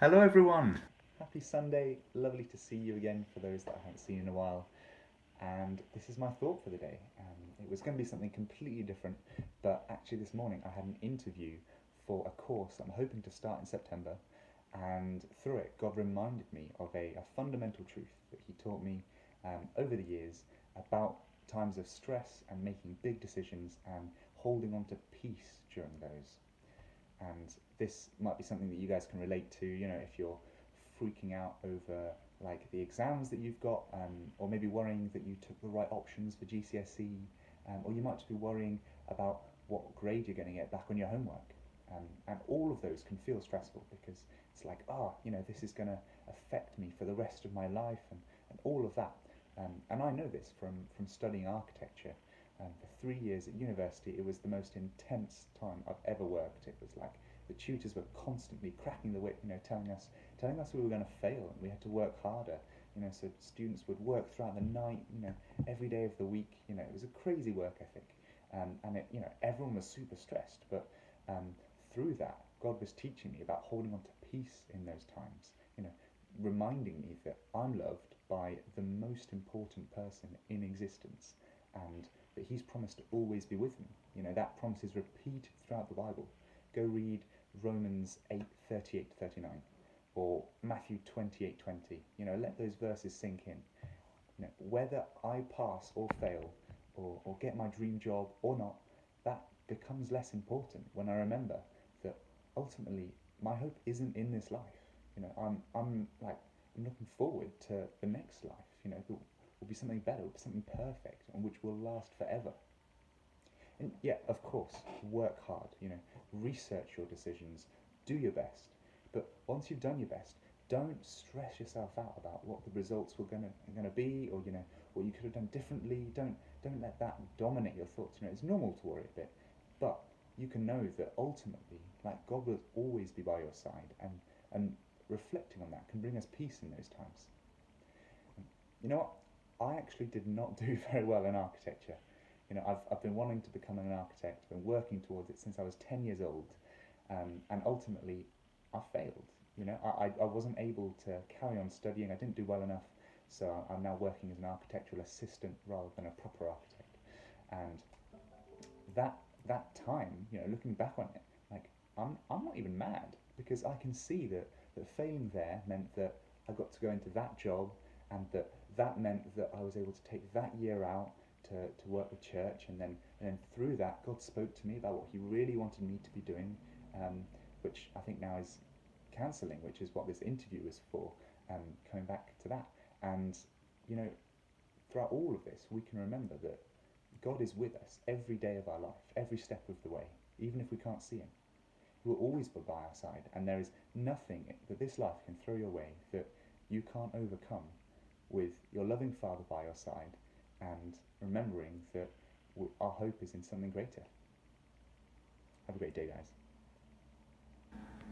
Hello, everyone. Happy Sunday. Lovely to see you again for those that I haven't seen in a while. And this is my thought for the day. It was going to be something completely different, but actually, this morning I had an interview for a course I'm hoping to start in September. And through it, God reminded me of a fundamental truth that He taught me over the years about times of stress and making big decisions and holding on to peace during those. And this might be something that you guys can relate to, if you're freaking out over like the exams that you've got, or maybe worrying that you took the right options for GCSE, or you might just be worrying about what grade you're going to get back on your homework. And all of those can feel stressful because it's like, this is going to affect me for the rest of my life, and all of that. And I know this from studying architecture. For 3 years at university, it was the most intense time I've ever worked. It was like the tutors were constantly cracking the whip, telling us we were going to fail and we had to work harder. So students would work throughout the night, every day of the week. It was a crazy work ethic, everyone was super stressed. But um, through that, God was teaching me about holding on to peace in those times. Reminding me that I'm loved by the most important person in existence, and that He's promised to always be with me. That promise is repeated throughout the Bible. Go read Romans 8:38 to 39, or Matthew 28:20. Let those verses sink in. Whether I pass or fail, or get my dream job or not, that becomes less important when I remember that ultimately my hope isn't in this life. I'm looking forward to the next life. That will be something better, will be something perfect, and which will last forever. And yeah, of course, work hard. Research your decisions, do your best. But once you've done your best, don't stress yourself out about what the results were gonna be, or what you could have done differently. Don't let that dominate your thoughts. It's normal to worry a bit, but you can know that ultimately, like, God will always be by your side, and reflecting on that can bring us peace in those times. You know what? I actually did not do very well in architecture. I've been wanting to become an architect, been working towards it since I was 10 years old, and ultimately I failed. I wasn't able to carry on studying. I didn't do well enough, so I'm now working as an architectural assistant rather than a proper architect. And that that time, looking back on it, like, I'm not even mad because I can see that failing there meant that I got to go into that job, and that meant that I was able to take that year out to work with church, and then through that God spoke to me about what He really wanted me to be doing, which I think now is counselling, which is what this interview is for. Coming back to that, and you know throughout all of this, we can remember that God is with us every day of our life, every step of the way, even if we can't see Him. He will always be by our side, and there is nothing that this life can throw your way that you can't overcome with your loving Father by your side, and remembering that our hope is in something greater. Have a great day, guys.